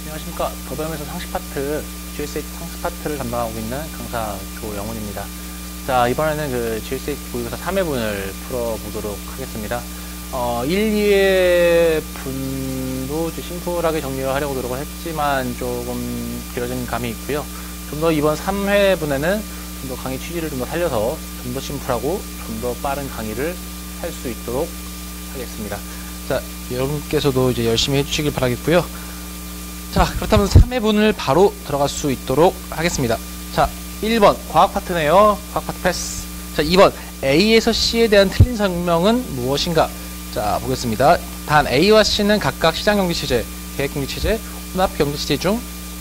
안녕하십니까. 더블엠에서 상시 파트, GS8 상시 파트를 담당하고 있는 강사 조영훈입니다. 자, 이번에는 그 GS8 모의고사 3회분을 풀어보도록 하겠습니다. 1, 2회 분도 심플하게 정리를 하려고 노력을 했지만 조금 길어진 감이 있고요. 좀 더 이번 3회분에는 좀 더 강의 취지를 좀 더 살려서 좀 더 심플하고 좀 더 빠른 강의를 할 수 있도록 하겠습니다. 자, 여러분께서도 이제 열심히 해주시길 바라겠고요. 자, 그렇다면 3회분을 바로 들어갈 수 있도록 하겠습니다. 자, 1번 과학 파트네요. 과학 파트 패스. 자, 2번 A에서 C에 대한 틀린 설명은 무엇인가? 자, 보겠습니다. 단 A와 C는 각각 시장경제체제, 계획경제체제, 혼합경제체제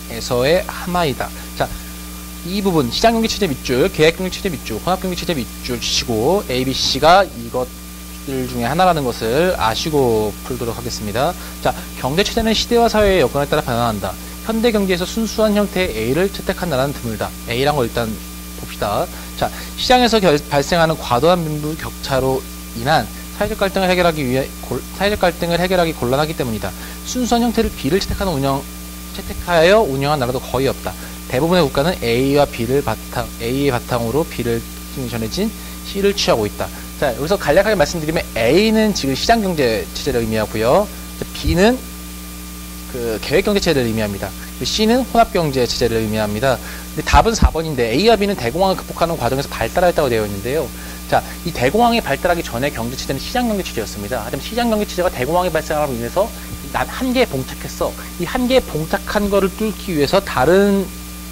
중에서의 하나이다. 자, 이 부분 시장경제체제 밑줄, 계획경제체제 밑줄, 혼합경제체제 밑줄 치고 A, B, C가 이것들 중에 하나라는 것을 아시고 풀도록 하겠습니다. 자, 경제체제는 시대와 사회의 여건에 따라 변화한다. 현대경제에서 순수한 형태의 A를 채택한 나라는 드물다. A란 걸 일단 봅시다. 자, 시장에서 발생하는 과도한 빈부 격차로 인한 사회적 갈등을 해결하기 곤란하기 때문이다. 순수한 형태를 B를 채택하여 운영한 나라도 거의 없다. 대부분의 국가는 A의 바탕으로 B를 전해진 C를 취하고 있다. 자, 여기서 간략하게 말씀드리면 A는 지금 시장경제체제를 의미하고요. B는 그 계획경제체제를 의미합니다. C는 혼합경제체제를 의미합니다. 근데 답은 4번인데 A와 B는 대공황을 극복하는 과정에서 발달했다고 되어 있는데요. 자, 이 대공황이 발달하기 전에 경제체제는 시장경제체제였습니다. 하지만 시장경제체제가 대공황이 발생함으로 인해서 난 한계에 봉착했어. 이 한계에 봉착한 거를 뚫기 위해서 다른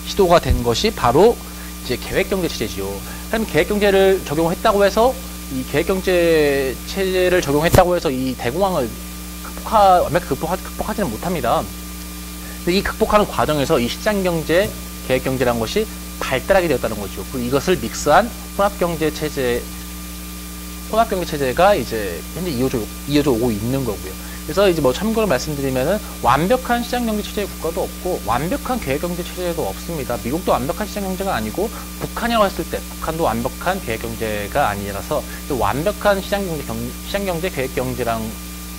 시도가 된 것이 바로 이제 계획경제체제지요. 그럼 계획경제를 적용했다고 해서 이 계획경제체제를 적용했다고 해서 이 대공황을 완벽히 극복하지는 못합니다. 근데 이 극복하는 과정에서 이 시장경제, 계획경제라는 것이 발달하게 되었다는 거죠. 그리고 이것을 믹스한 혼합경제체제가 이제 현재 이어져 오고 있는 거고요. 그래서 이제 뭐 참고로 말씀드리면은 완벽한 시장경제체제의 국가도 없고 완벽한 계획경제체제도 없습니다. 미국도 완벽한 시장경제가 아니고 북한이라고 했을 때 북한도 완벽한 계획경제가 아니라서 완벽한 시장경제, 계획경제랑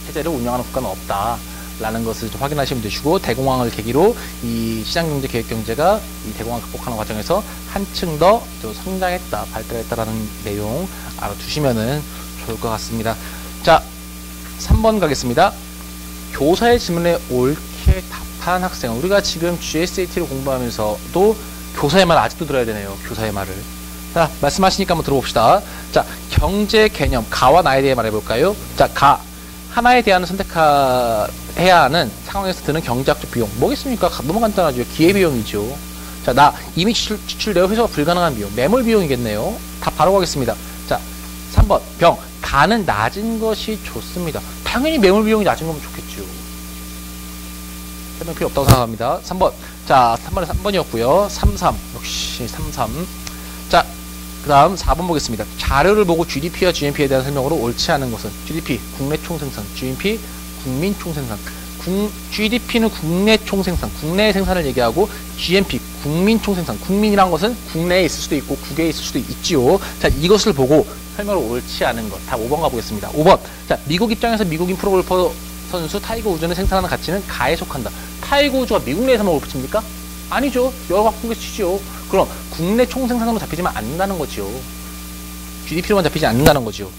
체제를 운영하는 국가는 없다라는 것을 좀 확인하시면 되시고, 대공황을 계기로 이 시장경제, 계획경제가 이 대공황을 극복하는 과정에서 한층 더 성장했다, 발달했다라는 내용 알아두시면은 좋을 것 같습니다. 자, 3번 가겠습니다. 교사의 질문에 옳게 답한 학생. 우리가 지금 GSAT를 공부하면서도 교사의 말 아직도 들어야 되네요. 교사의 말을. 자, 말씀하시니까 한번 들어봅시다. 자, 경제 개념, 가와 나에 대해 말해볼까요? 자, 가. 하나에 대한 선택해야 하는 상황에서 드는 경제학적 비용. 뭐겠습니까? 너무 간단하죠. 기회비용이죠. 자, 나. 이미 지출되어 회수가 불가능한 비용. 매몰 비용이겠네요. 다 바로 가겠습니다. 자, 3번. 병. 가는 낮은 것이 좋습니다. 당연히 매몰 비용이 낮은 거면 좋겠죠. 설명 필요 없다고 생각합니다. 3번. 자, 3번에 3번이었고요. 33. 역시 33. 자, 그 다음 4번 보겠습니다. 자료를 보고 GDP와 GNP에 대한 설명으로 옳지 않은 것은 GDP, 국내 총생산, GNP, 국민 총생산. GDP는 국내 총생산, 국내의 생산을 얘기하고, GNP, 국민 총생산. 국민이란 것은 국내에 있을 수도 있고 국외에 있을 수도 있지요. 자, 이것을 보고 설명으로 옳지 않은 것. 다 5번 가보겠습니다. 5번. 자, 미국 입장에서 미국인 프로골퍼 선수 타이거 우즈는 생산하는 가치는 가에 속한다. 타이거 우즈가 미국 내에서만 골프 칩니까? 아니죠. 여러 각국에서 치죠. 그럼 국내 총생산으로 잡히지만 않는다는 거죠. GDP로만 잡히지 않는다는 거죠.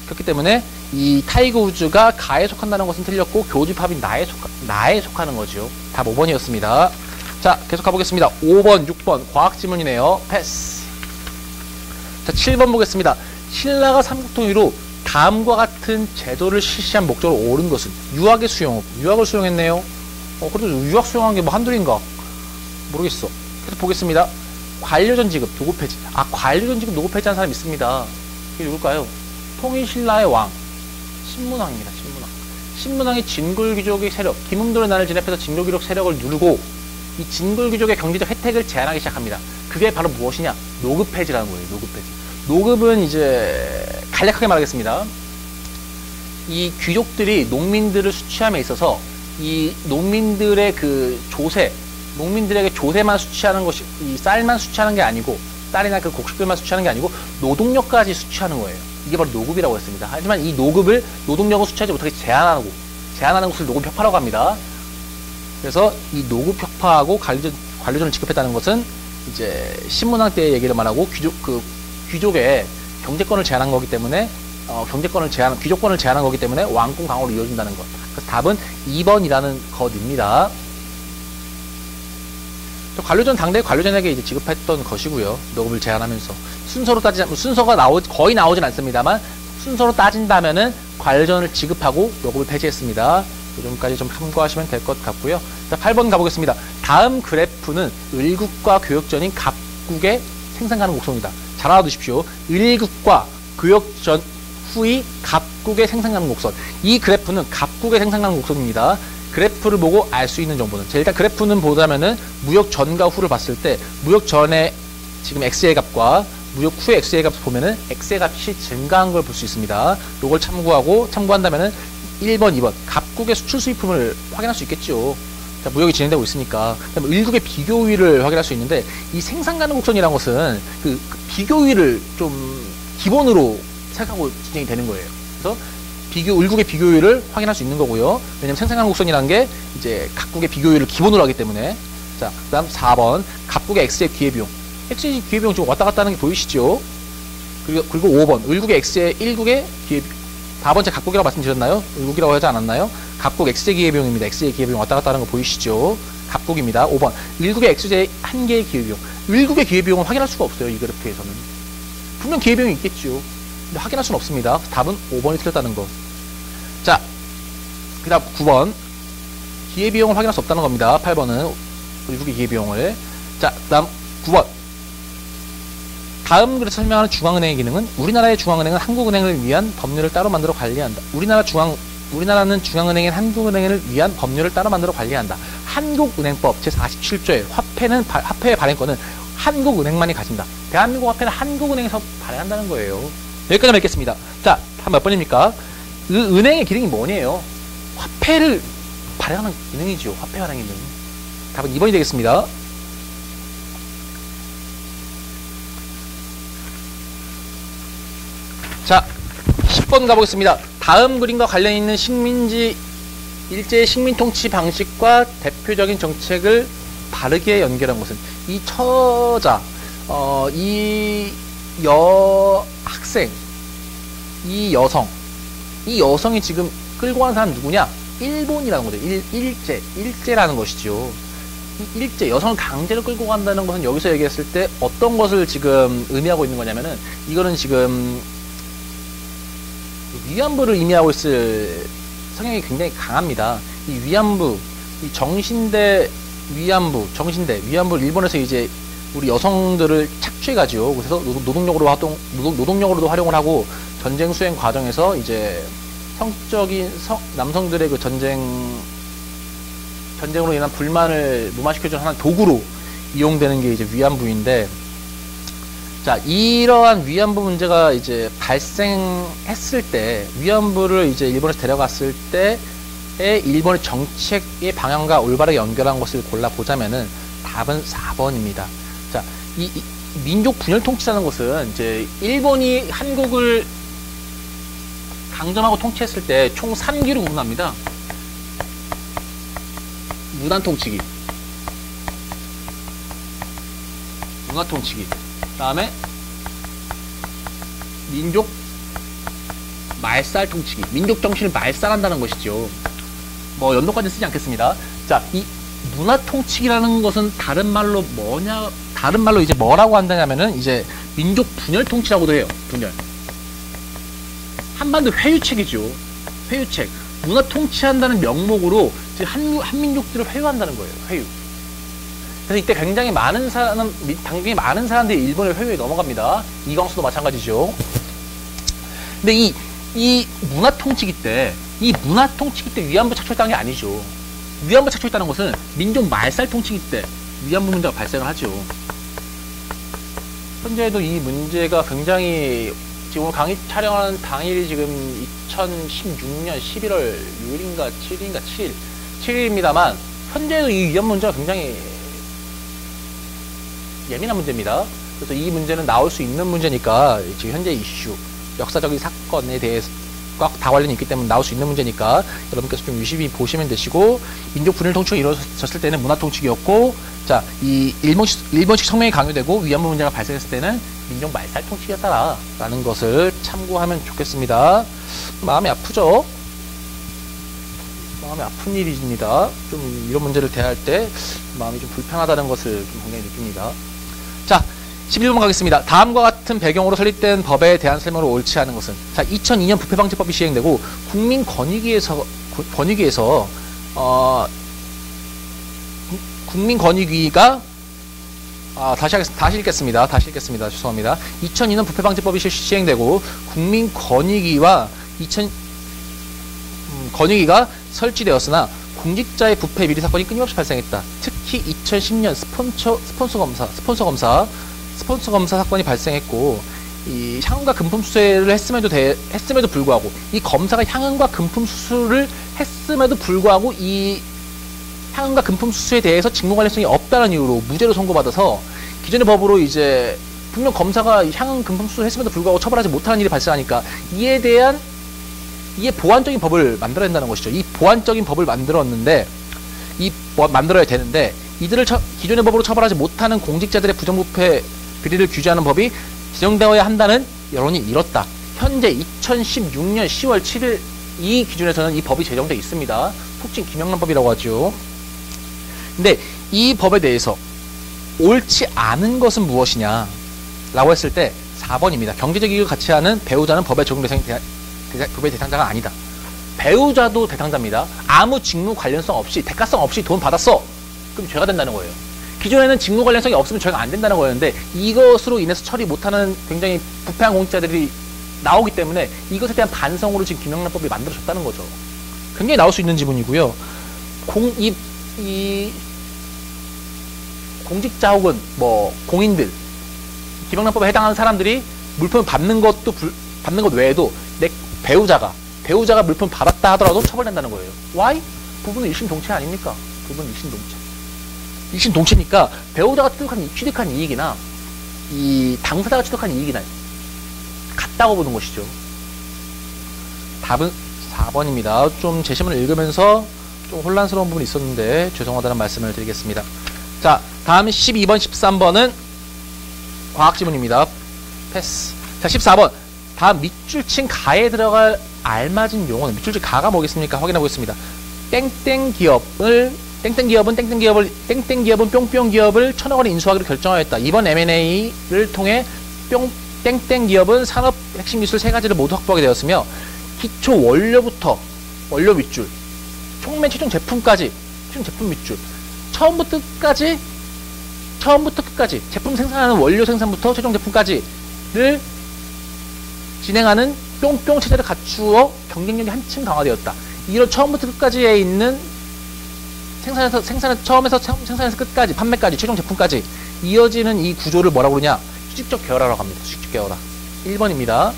그렇기 때문에 이 타이거 우즈가 가에 속한다는 것은 틀렸고, 교집합이 나에 속하는 거죠. 답 5번이었습니다. 자, 계속 가보겠습니다. 5번, 6번 과학 지문이네요. 패스. 자, 7번 보겠습니다. 신라가 삼국통일후 다음과 같은 제도를 실시한 목적으로 옳은 것은 유학의 수용. 유학을 수용했네요. 그래도 유학 수용한 게 뭐 한둘인가? 모르겠어. 계속 보겠습니다. 관료전 지급, 노급 폐지. 아, 관료전 지급, 노급 폐지한 사람 있습니다. 이게 누굴까요? 통일신라의 왕, 신문왕입니다. 신문왕이 진골귀족의 세력, 김웅돌의 난을 진압해서 진골귀족 세력을 누르고 이 진골귀족의 경제적 혜택을 제한하기 시작합니다. 그게 바로 무엇이냐? 노급 폐지라는 거예요. 노급 폐지. 노급은 이제 간략하게 말하겠습니다. 이 귀족들이 농민들을 수취함에 있어서 이 농민들의 그 조세, 농민들에게 조세만 수취하는 것이, 이 쌀만 수취하는 게 아니고, 쌀이나 그 곡식들만 수취하는 게 아니고 노동력까지 수취하는 거예요. 이게 바로 노급이라고 했습니다. 하지만 이 노급을, 노동력을 수취하지 못하게 제한하는 것을 노급 혁파라고 합니다. 그래서 이 노급 혁파하고 관료전을 지급했다는 것은 이제 신문왕 때 얘기를 말하고 귀족의 경제권을 제한한 거기 때문에 귀족권을 제한한 거기 때문에 왕권 강화로 이어진다는 것. 그래서 답은 2번이라는 것입니다. 관료전 당대 관료전에게 이제 지급했던 것이고요. 노급을 제한하면서 순서로 따지자면 순서가 거의 나오진 않습니다만 순서로 따진다면은 관료전을 지급하고 노급을 폐지했습니다. 이 점까지 좀 참고하시면 될 것 같고요. 자, 8번 가보겠습니다. 다음 그래프는 을국과 교역전인 갑국의 생산 가능 곡선입니다. 잘 알아두십시오. 을국과 교역전 후의 갑국의 생산 가능 곡선. 이 그래프는 갑국의 생산 가능 곡선입니다. 그래프를 보고 알 수 있는 정보는 일단 그래프는 보자면은 무역 전과 후를 봤을 때 무역 전에 지금 x의 값과 무역 후의 x의 값을 보면은 x의 값이 증가한 걸 볼 수 있습니다. 요걸 참고한다면은 1번, 2번 갑국의 수출 수입품을 확인할 수 있겠죠. 자, 무역이 진행되고 있으니까. 그다음에 을국의 비교율을 확인할 수 있는데 이 생산 가능 곡선이라는 것은 그 비교율을 좀 기본으로 생각하고 진행이 되는 거예요. 그래서 을국의 비교율을 확인할 수 있는 거고요. 왜냐면 생산 가능 곡선이라는 게 이제 각국의 비교율을 기본으로 하기 때문에. 자, 그다음 4번 갑국의 x의 기회비용. x의 기회비용 지금 왔다 갔다 하는 게 보이시죠? 그리고 5번 을국의 x의 1국의 기회비용. 4번째 각국이라고 말씀드렸나요? 을국이라고 하지 않았나요? 각국 x의 기회비용입니다. x의 기회비용 왔다 갔다 하는 거 보이시죠? 각국입니다. 5번 을국의 x의 한 개의 기회비용. 을국의 기회비용은 확인할 수가 없어요. 이 그래프에서는. 분명 기회비용이 있겠죠. 근데 확인할 수는 없습니다. 답은 5번이 틀렸다는 거. 자, 그 다음 9번 기회비용을 확인할 수 없다는 겁니다. 8번은 을국의 기회비용을. 자, 그 다음 9번 다음 글에서 설명하는 중앙은행의 기능은 우리나라의 중앙은행은 한국은행을 위한 법률을 따로 만들어 관리한다. 우리나라는 중앙은행인 한국은행을 위한 법률을 따로 만들어 관리한다. 한국은행법 제47조에 화폐의 발행권은 한국은행만이 가진다. 대한민국 화폐는 한국은행에서 발행한다는 거예요. 여기까지 읽겠습니다. 자, 한 몇 번입니까? 은행의 기능이 뭐냐요? 화폐를 발행하는 기능이죠. 화폐 발행 기능. 답은 2번이 되겠습니다. 자, 10번 가보겠습니다. 다음 그림과 관련 있는 일제의 식민통치 방식과 대표적인 정책을 바르게 연결한 것은 이 처자, 이 여학생, 이 여성이 지금 끌고 가는 사람 누구냐? 일본이라는 거죠. 일제라는 것이죠. 일제, 여성을 강제로 끌고 간다는 것은 여기서 얘기했을 때 어떤 것을 지금 의미하고 있는 거냐면은 이거는 지금 위안부를 의미하고 있을 성향이 굉장히 강합니다. 이 위안부, 이 정신대 위안부를 일본에서 이제 우리 여성들을 착취해가지고 그래서 노동력으로도 활용을 하고 전쟁 수행 과정에서 이제 남성들의 그 전쟁으로 인한 불만을 무마시켜주는 하나의 도구로 이용되는 게 이제 위안부인데, 자, 이러한 위안부 문제가 이제 발생했을 때, 위안부를 이제 일본에서 데려갔을 때의 일본의 정책의 방향과 올바르게 연결한 것을 골라보자면은 답은 4번입니다. 자, 이 민족 분열 통치라는 것은 이제 일본이 한국을 강점하고 통치했을 때 총 3기로 구분합니다. 문화통치기, 다음에 민족 말살 통치기, 민족 정신을 말살한다는 것이죠. 뭐 연도까지는 쓰지 않겠습니다. 자, 이 문화 통치기라는 것은 다른 말로 이제 뭐라고 한다냐면은 이제 민족 분열 통치라고도 해요. 분열. 한반도 회유책이죠. 회유책. 문화 통치한다는 명목으로 이제 한민족들을 회유한다는 거예요. 회유. 그래서 이때 굉장히 많은 사람들이 일본의 회유에 넘어갑니다. 이광수도 마찬가지죠. 근데 이 문화 통치기 때 위안부 착취했다는 게 아니죠. 위안부 착취했다는 것은 민족 말살 통치기 때 위안부 문제가 발생을 하죠. 현재도 이 문제가 굉장히 지금 오늘 강의 촬영하는 당일이 지금 2016년 11월 6일인가 7일입니다만 현재도 이 위안부 문제가 굉장히 예민한 문제입니다. 그래서 이 문제는 나올 수 있는 문제니까 지금 현재 이슈, 역사적인 사건에 대해서 다 관련이 있기 때문에 나올 수 있는 문제니까 여러분께서 좀 유심히 보시면 되시고, 민족 분일 통치가 이루어졌을 때는 문화 통치였고, 자, 이 일본식 성명이 강요되고 위안부 문제가 발생했을 때는 민족 말살 통치였다라는 것을 참고하면 좋겠습니다. 마음이 아프죠? 마음이 아픈 일입니다. 좀 이런 문제를 대할 때 마음이 좀 불편하다는 것을 좀 굉장히 느낍니다. 자, 11번 가겠습니다. 다음과 같은 배경으로 설립된 법에 대한 설명으로 옳지 않은 것은, 자, 2002년 부패방지법이 시행되고 국민권익위에서 국민권익위가 다시 읽겠습니다. 죄송합니다. 2002년 부패방지법이 시행되고 국민권익위와 권익위가 설치되었으나 공직자의 부패 비리 사건이 끊임없이 발생했다. 특히 2010년 스폰서 검사 사건이 발생했고, 이 향응과 금품 수수를 했음에도 불구하고, 이 검사가 향응과 금품 수수를 했음에도 불구하고 이 향응과 금품 수수에 대해서 직무 관련성이 없다는 이유로 무죄로 선고받아서, 기존의 법으로 이제 분명 검사가 향응 금품 수수를 했음에도 불구하고 처벌하지 못하는 일이 발생하니까 이에 보완적인 법을 만들어야 된다는 것이죠. 이 보완적인 법을 만들어야 되는데, 이들을 기존의 법으로 처벌하지 못하는 공직자들의 부정부패 비리를 규제하는 법이 제정되어야 한다는 여론이 일었다. 현재 2016년 10월 7일 이 기준에서는 이 법이 제정되어 있습니다. 속칭 김영란법이라고 하죠. 근데 이 법에 대해서 옳지 않은 것은 무엇이냐 라고 했을 때 4번입니다. 경제적 이익을 같이 하는 배우자는 법의 적용 법의 대상자가 아니다. 배우자도 대상자입니다. 아무 직무 관련성 없이, 대가성 없이 돈 받았어. 그럼 죄가 된다는 거예요. 기존에는 직무 관련성이 없으면 죄가 안 된다는 거였는데, 이것으로 인해서 처리 못하는 굉장히 부패한 공직자들이 나오기 때문에 이것에 대한 반성으로 지금 김영란법이 만들어졌다는 거죠. 굉장히 나올 수 있는 지문이고요. 공직자 혹은 공인들, 김영란법에 해당하는 사람들이 물품을 받는 것 외에도 배우자가 물품 받았다 하더라도 처벌된다는 거예요. Why? 부부는 일심동체 아닙니까? 부부는 일심동체니까 배우자가 취득한 이익이나 이 당사자가 취득한 이익이나 같다고 보는 것이죠. 답은 4번입니다. 좀 제시문을 읽으면서 좀 혼란스러운 부분이 있었는데 죄송하다는 말씀을 드리겠습니다. 자, 다음 12번, 13번은 과학지문입니다. 패스. 자, 14번. 다음 밑줄친 가에 들어갈 알맞은 용어는, 밑줄친 가가 뭐겠습니까? 확인해 보겠습니다. 땡땡기업은 뿅뿅기업을 1,000억 원에 인수하기로 결정하였다. 이번 M&A를 통해 땡땡기업은 산업 핵심 기술 3가지를 모두 확보하게 되었으며, 기초 원료부터 원료 밑줄, 최종 제품까지, 최종 제품 밑줄, 처음부터 끝까지 제품 생산하는 원료 생산부터 최종 제품까지를 진행하는 뿅뿅 체제를 갖추어 경쟁력이 한층 강화되었다. 이런 처음부터 끝까지에 있는 처음에서 끝까지, 판매까지, 최종 제품까지 이어지는 이 구조를 뭐라고 그러냐? 수직적 계열화라고 합니다. 수직적 계열화. 1번입니다.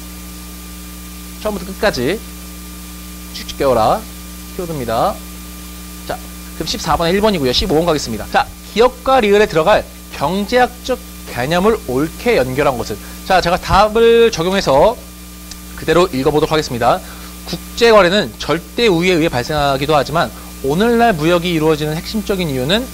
처음부터 끝까지 수직적 계열화 키워드입니다. 자, 그럼 14번은 1번이고요. 15번 가겠습니다. 자, 기업과 리을에 들어갈 경제학적 개념을 옳게 연결한 것은, 자, 제가 답을 적용해서 그대로 읽어보도록 하겠습니다. 국제거래는 절대 우위에 의해 발생하기도 하지만 오늘날 무역이 이루어지는 핵심적인 이유는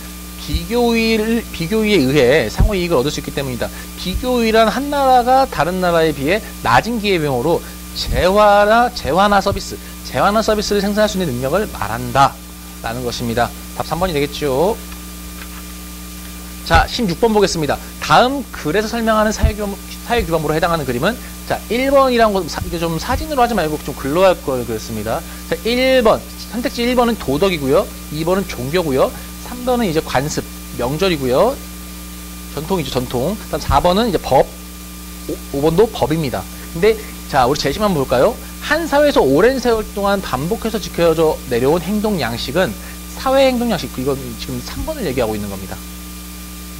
비교우위에 의해 상호이익을 얻을 수 있기 때문이다. 비교우위란 한 나라가 다른 나라에 비해 낮은 기회비용으로 재화나 서비스를 생산할 수 있는 능력을 말한다 라는 것입니다. 답 3번이 되겠죠. 자, 16번 보겠습니다. 다음 글에서 설명하는 사회규범으로 해당하는 그림은, 자, 1번이란 거, 이게 좀 사진으로 하지 말고 좀 글로 할 걸 그랬습니다. 자, 1번, 선택지 1번은 도덕이고요. 2번은 종교고요. 3번은 이제 관습, 명절이고요. 전통이죠, 전통. 그다음 4번은 이제 법, 5번도 법입니다. 근데, 자, 우리 제시만 볼까요? 한 사회에서 오랜 세월 동안 반복해서 지켜져 내려온 행동 양식은 사회 행동 양식, 이건 지금 3번을 얘기하고 있는 겁니다.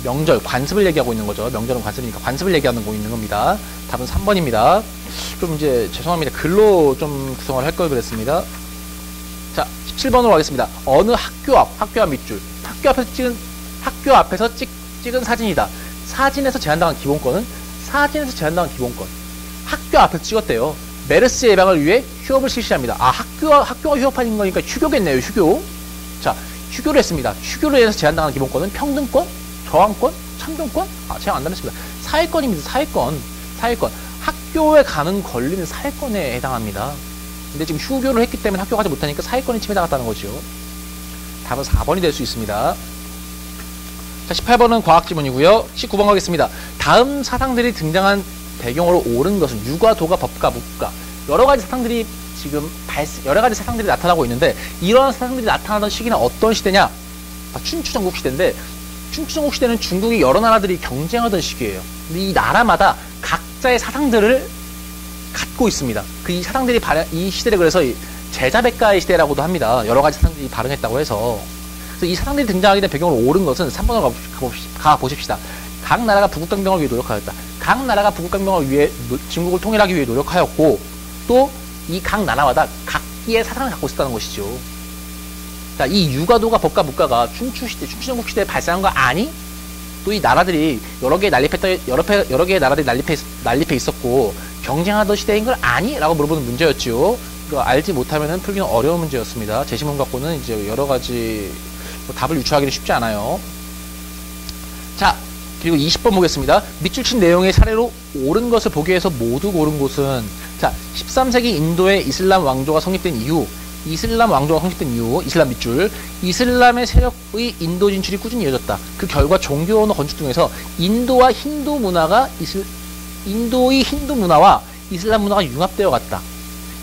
명절, 관습을 얘기하고 있는 거죠. 명절은 관습이니까 관습을 얘기하고 있는 겁니다. 답은 3번입니다. 좀 이제 죄송합니다. 글로 좀 구성을 할 걸 그랬습니다. 자, 17번으로 가겠습니다. 어느 학교 앞 밑줄. 학교 앞에서 찍은 사진이다. 사진에서 제한당한 기본권. 학교 앞에서 찍었대요. 메르스 예방을 위해 휴업을 실시합니다. 아, 학교가 휴업하는 거니까 휴교겠네요, 휴교. 자, 휴교를 했습니다. 휴교로 인해서 제한당하는 기본권은 평등권, 저항권, 참정권? 아, 제한 안 당했습니다. 사회권입니다, 사회권. 학교에 가는 권리는 사회권에 해당합니다. 근데 지금 휴교를 했기 때문에 학교 가지 못하니까 사회권이 침해당했다는 거죠. 답은 4번이 될 수 있습니다. 자, 18번은 과학지문이고요. 19번 가겠습니다. 다음 사상들이 등장한 배경으로 옳은 것은 유가, 도가, 법가, 묵가. 여러 가지 사상들이 나타나고 있는데, 이러한 사상들이 나타나던 시기는 어떤 시대냐? 춘추전국 시대인데, 춘추전국 시대는 중국이 여러 나라들이 경쟁하던 시기예요. 근데 이 나라마다 각자의 사상들을 갖고 있습니다. 이 사상들이 이 시대를 그래서 제자백가의 시대라고도 합니다. 여러 가지 사상들이 발흥했다고 해서. 그래서 이 사상들이 등장하게 된 배경으로 옳은 것은 3번으로 가보십시다. 각 나라가 부국강병을 위해 노력하였다. 각 나라가 부국강병을 위해 중국을 통일하기 위해 노력하였고, 또 이 각 나라마다 각기의 사상을 갖고 있었다는 것이죠. 자, 이 유가도가 법가 묵가가 춘추전국 시대에 발생한 거 아니? 또 이 나라들이 여러 개의 나라들이 난립해 있었고 경쟁하던 시대인 걸 아니? 라고 물어보는 문제였죠. 이거 알지 못하면 풀기는 어려운 문제였습니다. 제시문 갖고는 이제 여러 가지 답을 유추하기는 쉽지 않아요. 자, 그리고 20번 보겠습니다. 밑줄 친 내용의 사례로 옳은 것을 보기 위해서 모두 고른 곳은, 자, 13세기 인도의 이슬람 왕조가 성립된 이후, 이슬람 밑줄, 이슬람의 세력의 인도 진출이 꾸준히 이어졌다. 그 결과 종교 언어 건축 등에서 인도의 힌두 문화와 이슬람 문화가 융합되어 갔다.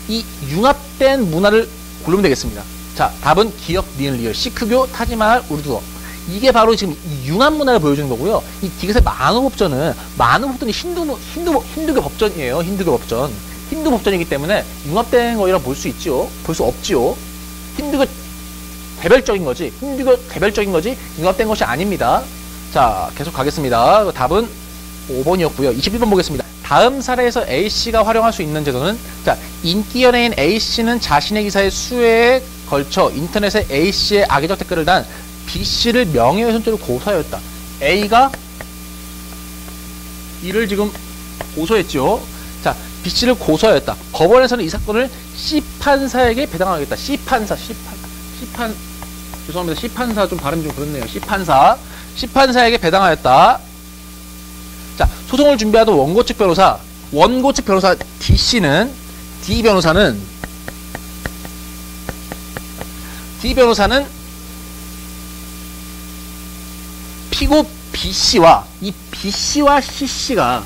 이 융합된 문화를 고르면 되겠습니다. 자, 답은 기역, 니은, 리을, 시크교, 타지마할, 우르두어. 이게 바로 지금 이 융합 문화를 보여주는 거고요. 이 디귿의 만호법전이 힌두교 법전이에요. 힌두교 법전. 힌두 법전이기 때문에 융합된 거라고 볼 수 있죠. 볼 수 없지요. 힌두교 개별적인 거지. 융합된 것이 아닙니다. 자, 계속 가겠습니다. 답은 5번이었고요. 21번 보겠습니다. 다음 사례에서 A씨가 활용할 수 있는 제도는, 자, 인기 연예인 A씨는 자신의 기사의 수회에 걸쳐 인터넷에 A씨의 악의적 댓글을 단 B씨를 명예훼손죄로 고소하였다. A가 이를 지금 고소했죠. 자, B씨를 고소하였다. 법원에서는 이 사건을 C판사에게 배당하겠다. 죄송합니다. C판사 좀 발음이 좀 그렇네요. C판사에게 배당하였다. 자, 소송을 준비하던 원고 측 변호사 D 변호사는 피고 B씨와 이 B씨와 C씨가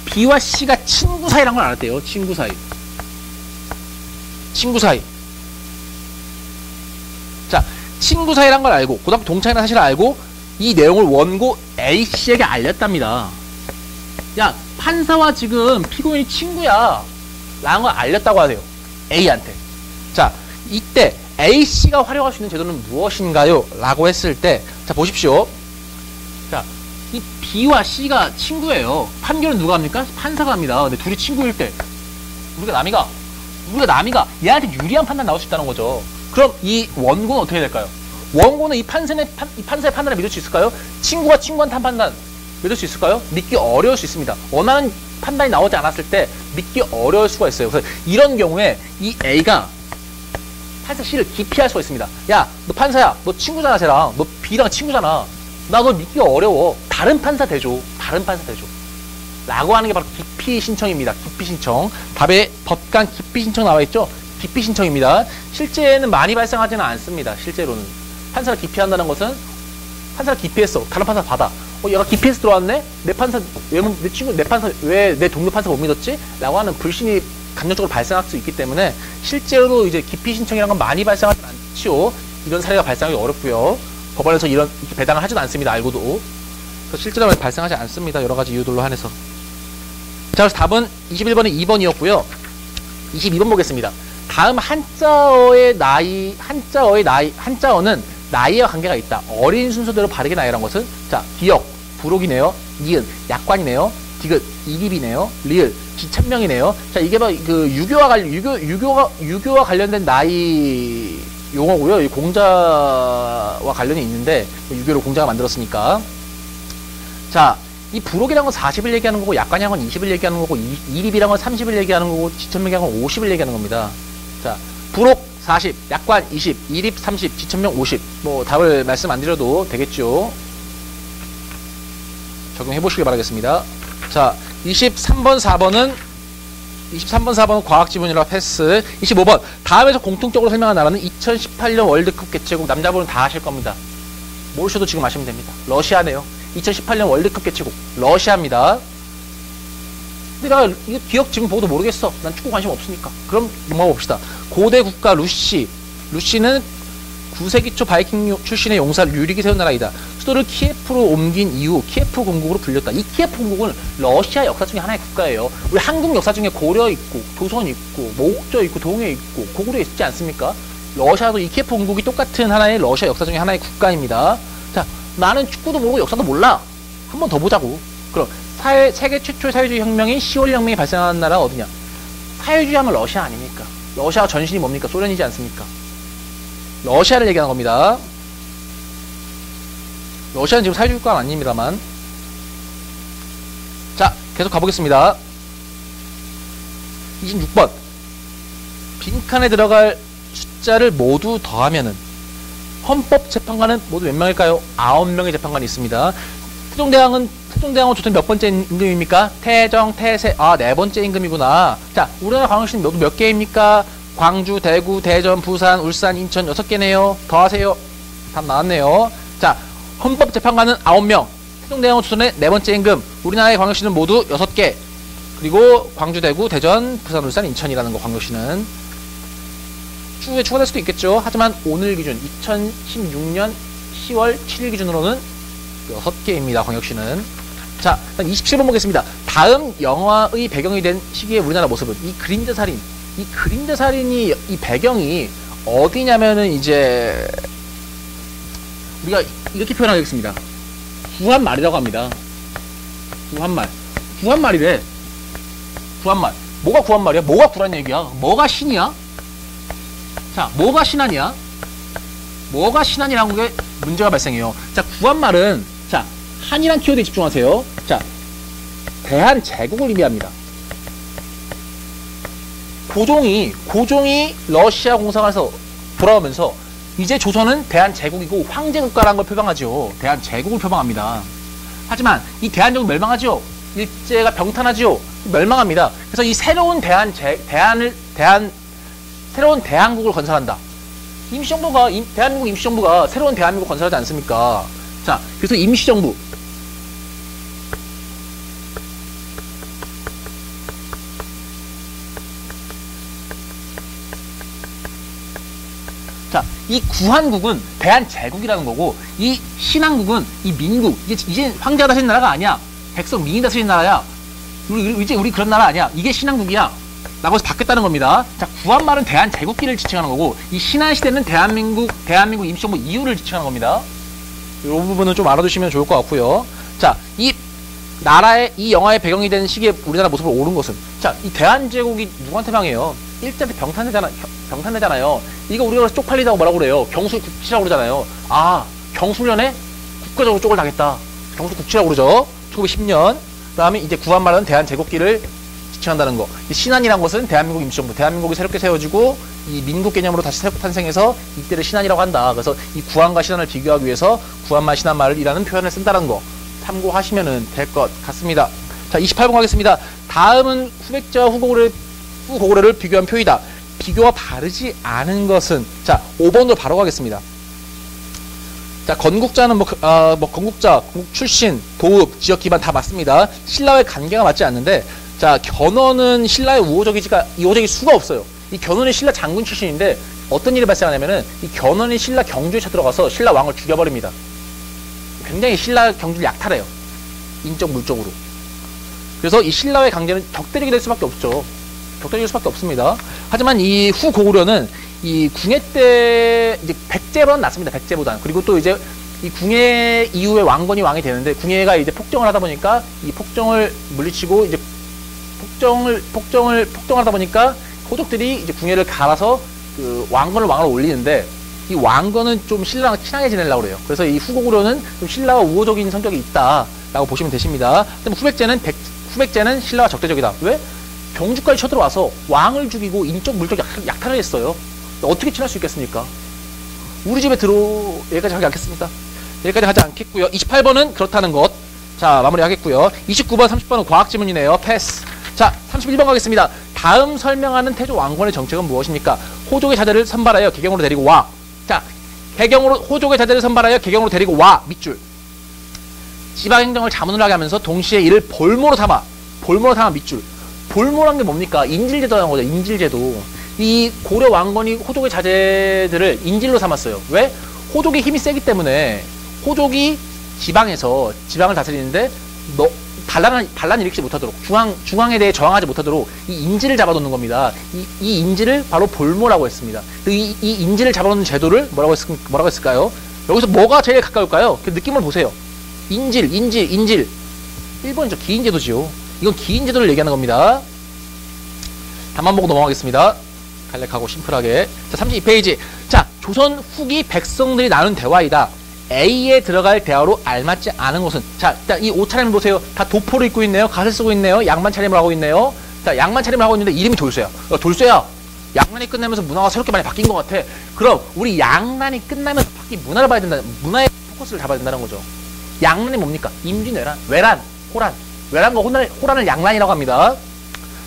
B와 C가 친구 사이란 걸 알았대요. 친구 사이. 자, 친구 사이란 걸 알고, 고등학교 동창이라는 사실을 알고 이 내용을 원고 A씨에게 알렸답니다. 야, 판사와 지금 피고인이 친구야 라는 걸 알렸다고 하세요. A한테. 자, 이때 A씨가 활용할 수 있는 제도는 무엇인가요? 라고 했을 때, 자, 보십시오. 자, 이 B와 C가 친구예요. 판결은 누가 합니까? 판사가 합니다. 근데 둘이 친구일 때 우리가 남이가 얘한테 유리한 판단 나올 수 있다는 거죠. 그럼 이 원고는 어떻게 될까요? 원고는 이 판사의 판단을 믿을 수 있을까요? 친구가 친구한테 한 판단 믿을 수 있을까요? 믿기 어려울 수 있습니다. 원하는 판단이 나오지 않았을 때 믿기 어려울 수가 있어요. 그래서 이런 경우에 이 A가 판사 C를 기피할 수가 있습니다. 야, 너 판사야. 너 친구잖아, 쟤랑. 너 B랑 친구잖아. 나 너 믿기가 어려워. 다른 판사 대줘. 라고 하는 게 바로 기피 신청입니다. 기피 신청. 답에 법관 기피 신청 나와 있죠? 기피 신청입니다. 실제는 많이 발생하지는 않습니다. 실제로는. 판사를 기피한다는 것은 판사를 기피했어. 다른 판사 받아. 얘가 기피해서 들어왔네? 내 판사, 왜 내 동료 판사 못 믿었지? 라고 하는 불신이 감정적으로 발생할 수 있기 때문에 실제로 이제 기피 신청이라는 건 많이 발생하지 않죠. 이런 사례가 발생하기 어렵고요. 법원에서 이렇게 배당을 하지도 않습니다. 알고도. 그래서 실제로 발생하지 않습니다. 여러 가지 이유들로 한해서. 자, 그래서 답은 21번에 2번이었고요. 22번 보겠습니다. 다음 한자어는 나이와 관계가 있다. 어린 순서대로 바르게 나열한 것은, 자, 기역, 부록이네요. 니은, 약관이네요. 디귿, 이립이네요. 리을, 지천명이네요. 자, 이게 바로 그 유교와 관련된 나이 용어고요. 공자와 관련이 있는데, 유교로 공자가 만들었으니까. 자, 이 부록이라는 건 40을 얘기하는 거고, 약관이라는 건 20을 얘기하는 거고, 이립이라는 건 30을 얘기하는 거고, 지천명이라는 건 50을 얘기하는 겁니다. 자, 부록 40, 약관 20, 이립 30, 지천명 50. 뭐 답을 말씀 안 드려도 되겠죠. 적용해 보시길 바라겠습니다. 자, 23번, 4번은 과학 지문이라 패스. 25번. 다음에서 공통적으로 설명한 나라는 2018년 월드컵 개최국. 남자분은 다 아실 겁니다. 모르셔도 지금 아시면 됩니다. 러시아네요. 2018년 월드컵 개최국. 러시아입니다. 근데 나 이거 기억 지금 보고도 모르겠어. 난 축구 관심 없으니까. 그럼 넘어봅시다. 고대 국가 루시. 루시는 9세기 초 바이킹 출신의 용사를 유릭이 세운 나라이다. 수도를 키예프로 옮긴 이후 키예프 공국으로 불렸다. 이 키예프 공국은 러시아 역사 중에 하나의 국가예요. 우리 한국 역사 중에 고려 있고 조선 있고 목조 있고 동해 있고 고구려 있지 않습니까? 러시아도 이 키예프 공국이 똑같은 하나의 러시아 역사 중에 하나의 국가입니다. 자, 나는 축구도 모르고 역사도 몰라. 한 번 더 보자고. 그럼 세계 최초의 사회주의 혁명인 10월 혁명이 발생한 나라가 어디냐? 사회주의 하면 러시아 아닙니까? 러시아 전신이 뭡니까? 소련이지 않습니까? 러시아를 얘기하는 겁니다. 러시아는 지금 사회주의 국가는 아닙니다만. 자, 계속 가보겠습니다. 26번. 빈칸에 들어갈 숫자를 모두 더하면은 헌법재판관은 모두 몇 명일까요? 9명의 재판관이 있습니다. 태종대왕은 조선 몇 번째 임금입니까? 태정, 태세, 네 번째 임금이구나. 자, 우리나라 광역시는 모두 몇 개입니까? 광주, 대구, 대전, 부산, 울산, 인천 6개네요. 더하세요. 답 나왔네요. 자, 헌법재판관은 9명. 태종대왕은 조선의 네 번째 임금. 우리나라의 광역시는 모두 6개. 그리고 광주, 대구, 대전, 부산, 울산, 인천이라는 거 광역시는. 추후에 추가될 수도 있겠죠. 하지만 오늘 기준 2016년 10월 7일 기준으로는 6개입니다. 광역시는. 자, 27번 보겠습니다. 다음 영화의 배경이 된 시기의 우리나라 모습은 이 그림자살인. 이 그림자살인이 이 배경이 어디냐면은 이제 우리가 이렇게 표현하겠습니다. 구한말이라고 합니다. 구한말이래. 구한말. 뭐가 구한말이야? 뭐가 구란 얘기야? 뭐가 신이야? 자, 뭐가 신한이야? 뭐가 신한이라는 게 문제가 발생해요. 자, 구한말은, 자, 한이란 키워드에 집중하세요. 자, 대한제국을 의미합니다. 고종이 러시아 공상에서 돌아오면서 이제 조선은 대한제국이고 황제국가라는 걸 표방하죠. 대한제국을 표방합니다. 하지만 이 대한제국 멸망하죠. 일제가 병탄하죠. 멸망합니다. 그래서 이 새로운 새로운 대한국을 건설한다. 대한민국 임시정부가 새로운 대한민국을 건설하지 않습니까? 자, 그래서 임시정부. 자, 이 구한국은 대한제국이라는 거고, 이 신한국은 이 민국. 이제 황제가 다스린 나라가 아니야. 백성 민이 다스린 나라야. 이제 우리 그런 나라 아니야. 이게 신한국이야. 라고 해서 바뀌었다는 겁니다. 자, 구한말은 대한제국기를 지칭하는 거고, 이 신한시대는 대한민국 임시정부 이후를 지칭하는 겁니다. 이 부분은 좀 알아두시면 좋을 것 같고요. 자, 이 영화의 배경이 된 시기의 우리나라 모습을 오른 것은, 자, 이 대한제국이 누구한테 망해요? 일제한테 병탄되잖아요. 이거 우리가 쪽팔리다고 뭐라고 그래요? 경술국치라고 그러잖아요. 경술련에 국가적으로 쪽을 당했다. 경술국치라고 그러죠. 1910년. 그 다음에 이제 구한말은 대한제국기를 지칭한다는 거. 이 신한이란 것은 대한민국 임시정부. 대한민국이 새롭게 세워지고 이 민국 개념으로 다시 새롭게 탄생해서 이때를 신한이라고 한다. 그래서 이 구한과 신한을 비교하기 위해서 구한말, 신한말이라는 표현을 쓴다는 거 참고하시면 될 것 같습니다. 자, 28번 가겠습니다. 다음은 후백제와 후고구려를 비교한 표이다. 비교가 다르지 않은 것은, 자, 5번으로 바로 가겠습니다. 자, 건국자는 건국자, 건국 출신, 도읍, 지역 기반 다 맞습니다. 신라와의 관계가 맞지 않는데, 자, 견훤은 신라의 이호적일 수가 없어요. 이 견훤이 신라 장군 출신인데 어떤 일이 발생하냐면은 이 견훤이 신라 경주에 쳐들어가서 신라 왕을 죽여버립니다. 굉장히 신라 경주를 약탈해요. 인적 물적으로. 그래서 이 신라와의 관계는 적대적이 될 수밖에 없죠. 적대적일 수밖에 없습니다. 하지만 이 후고구려는 이 궁예 때 이제 백제보다는 낫습니다. 백제보다는. 그리고 또 이제 이 궁예 이후에 왕건이 왕이 되는데 궁예가 이제 폭정을 하다 보니까 이 폭정을 물리치고 이제 폭정을 하다 보니까 호족들이 이제 궁예를 갈아서 그 왕건을 왕으로 올리는데 이 왕건은 좀 신라랑 친하게 지내려고 그래요. 그래서 이 후고구려는 좀 신라와 우호적인 성격이 있다라고 보시면 되십니다. 후백제는 신라와 적대적이다. 왜? 경주까지 쳐들어와서 왕을 죽이고 인적 물적 약탈을 했어요. 어떻게 친할 수 있겠습니까? 우리 집에 여기까지 하지 않겠습니다. 여기까지 하지 않겠고요. 28번은 그렇다는 것. 자, 마무리하겠고요. 29번, 30번은 과학지문이네요. 패스. 자, 31번 가겠습니다. 다음 설명하는 태조 왕건의 정책은 무엇입니까? 호족의 자제를 선발하여 개경으로 데리고 와. 자, 호족의 자제를 선발하여 개경으로 데리고 와. 밑줄. 지방행정을 자문을 하게 하면서 동시에 이를 볼모로 삼아 밑줄. 볼모란 게 뭡니까? 인질제도라는 거죠. 인질제도. 이 고려 왕건이 호족의 자제들을 인질로 삼았어요. 왜? 호족의 힘이 세기 때문에 호족이 지방을 다스리는데 반란을 일으키지 못하도록 중앙에 대해 저항하지 못하도록 이 인질을 잡아놓는 겁니다. 이 인질을 바로 볼모라고 했습니다. 이 인질을 잡아놓는 제도를 뭐라고 했을까요? 여기서 뭐가 제일 가까울까요? 그 느낌을 보세요. 인질. 1번이죠. 기인제도지요. 이건 기인제도를 얘기하는 겁니다. 답만 보고 넘어가겠습니다. 간략하고 심플하게. 자, 32페이지. 자, 조선 후기 백성들이 나눈 대화이다. A에 들어갈 대화로 알맞지 않은 것은. 자, 일단 이 옷차림을 보세요. 다 도포를 입고 있네요. 갓을 쓰고 있네요. 양만 차림을 하고 있네요. 자, 양만 차림을 하고 있는데 이름이 돌쇠야. 돌쇠야. 양란이 끝나면서 문화가 새롭게 많이 바뀐 것 같아. 그럼 우리 양란이 끝나면서 바뀐 문화를 봐야 된다. 문화의 포커스를 잡아야 된다는 거죠. 양란이 뭡니까? 임진왜란, 외란, 호란. 외란과 호란을 양란이라고 합니다.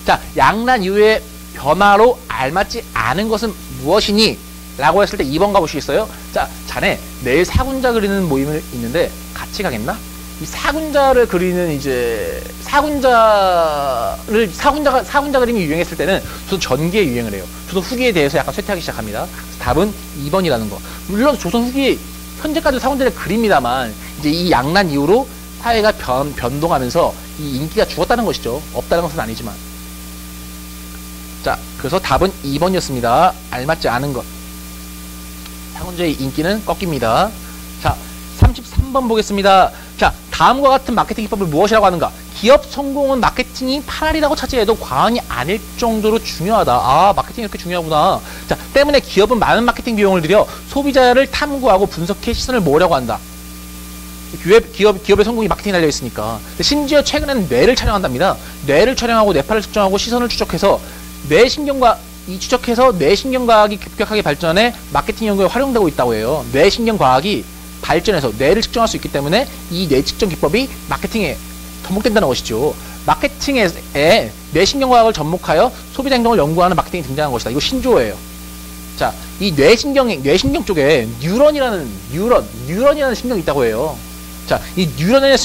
자, 양란 이후에 변화로 알맞지 않은 것은 무엇이니? 라고 했을 때 2번 가보시겠어요? 자, 자네 내일 사군자 그리는 모임을 있는데 같이 가겠나? 이 사군자를 그리는 이제 사군자 그림이 유행했을 때는 조선 전기에 유행을 해요. 조선 후기에 대해서 약간 쇠퇴하기 시작합니다. 답은 2번이라는 거. 물론 조선 후기 현재까지 사군자를 그립니다만 이제 이 양란 이후로 사회가 변동하면서 이 인기가 죽었다는 것이죠. 없다는 것은 아니지만. 자, 그래서 답은 2번이었습니다. 알맞지 않은 것. 사군자의 인기는 꺾입니다. 자, 33번 보겠습니다. 자, 다음과 같은 마케팅 기법을 무엇이라고 하는가? 기업 성공은 마케팅이 8할이라고 차지해도 과언이 아닐 정도로 중요하다. 아, 마케팅이 이렇게 중요하구나. 자, 때문에 기업은 많은 마케팅 비용을 들여 소비자를 탐구하고 분석해 시선을 모으려고 한다. 기업의 성공이 마케팅에 달려 있으니까. 심지어 최근에는 뇌를 촬영한답니다. 뇌를 촬영하고 뇌파를 측정하고 시선을 추적해서 뇌신경과학이 급격하게 발전해 마케팅 연구에 활용되고 있다고 해요. 뇌신경과학이 발전해서 뇌를 측정할 수 있기 때문에 이 뇌 측정 기법이 마케팅에 접목된다는 것이죠. 마케팅에 뇌신경과학을 접목하여 소비자 행동을 연구하는 마케팅이 등장한 것이다. 이거 신조어예요. 자, 이 뇌신경 쪽에 뉴런이라는 신경이 있다고 해요. 자, 이 뉴런이라는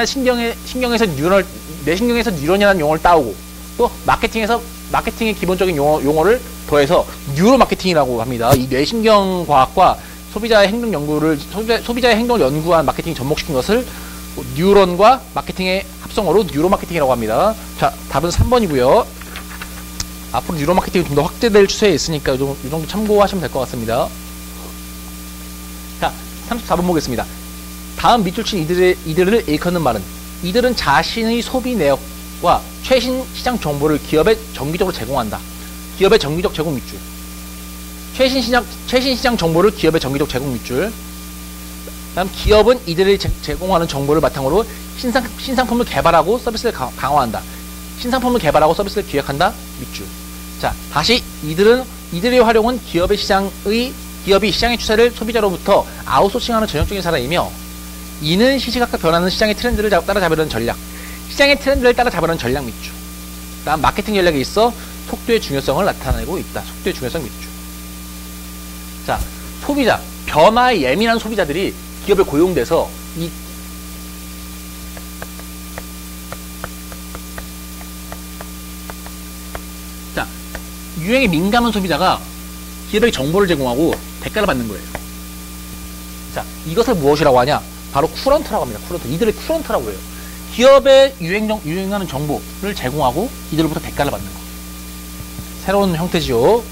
신경에서 뇌신경에서 뉴런이라는 용어를 따오고 또 마케팅의 기본적인 용어를 더해서 뉴로 마케팅이라고 합니다. 이 뇌신경 과학과 소비자의 행동을 연구한 마케팅이 접목시킨 것을 뉴런과 마케팅의 합성어로 뉴로 마케팅이라고 합니다. 자, 답은 3번이고요. 앞으로 뉴로 마케팅이 좀 더 확대될 추세에 있으니까 이 정도 참고하시면 될 것 같습니다. 자, 34번 보겠습니다. 다음 밑줄 친 이들을 일컫는 말은 이들은 자신의 소비 내역과 최신 시장 정보를 기업에 정기적으로 제공한다. 기업의 정기적 제공 밑줄. 최신 시장 정보를 기업의 정기적 제공 밑줄. 다음 기업은 이들이 제공하는 정보를 바탕으로 신상품을 개발하고 서비스를 강화한다. 신상품을 개발하고 서비스를 기획한다. 밑줄. 자, 다시 이들의 활용은 기업이 시장의 추세를 소비자로부터 아웃소싱하는 전형적인 사례이며 이는 시시각각 변하는 시장의 트렌드를 따라잡으려는 전략. 시장의 트렌드를 따라잡으려는 전략 밑줄. 다음 마케팅 전략에 있어 속도의 중요성을 나타내고 있다. 속도의 중요성 밑줄. 자, 소비자, 변화에 예민한 소비자들이 기업에 고용돼서 자, 유행에 민감한 소비자가 기업에게 정보를 제공하고 대가를 받는 거예요. 자, 이것을 무엇이라고 하냐? 바로 쿠런트라고 합니다. 쿠런트. 이들의 쿠런트라고 해요. 기업에 유행하는 정보를 제공하고 이들로부터 대가를 받는 거. 새로운 형태지요.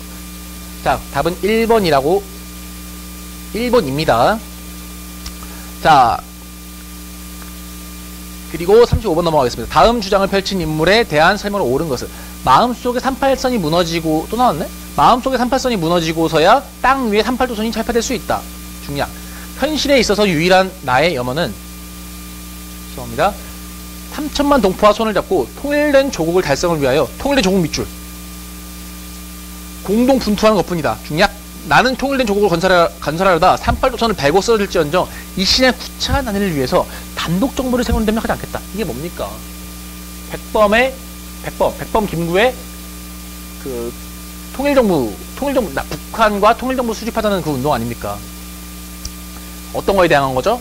자, 답은 1번입니다. 자, 그리고 35번 넘어가겠습니다. 다음 주장을 펼친 인물에 대한 설명을 옳은 것은 마음속에 38선이 무너지고 또 나왔네? 마음속에 38선이 무너지고서야 땅 위에 38도선이 찰파될 수 있다. 중량. 현실에 있어서 유일한 나의 염원은 죄송합니다. 3천만 동포와 손을 잡고 통일된 조국을 달성을 위하여 통일된 조국 밑줄 공동 분투하는 것뿐이다. 중약 나는 통일된 조국을 건설하려다 38도선을 베고 쓰러질지언정 이 신의 구차한 난리를 위해서 단독 정부를 세우는데면 하지 않겠다. 이게 뭡니까? 백범 김구의 그 통일정부 북한과 통일정부 수립하자는 그 운동 아닙니까? 어떤 거에 대항한 거죠?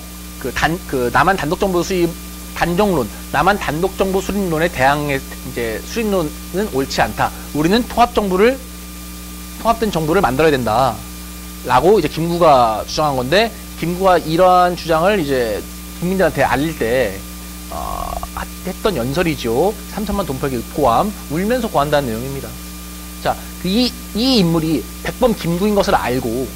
남한 단독정부 수립 단정론, 남한 단독정부 수립론에 대항해 이제 수립론은 옳지 않다. 우리는 통합된 정부를 만들어야 된다. 라고 이제 김구가 주장한 건데, 김구가 이러한 주장을 이제 국민들한테 알릴 때, 했던 연설이죠. 3천만 동포에게 포함, 울면서 고한다는 내용입니다. 자, 이 인물이 백범 김구인 것을 알고,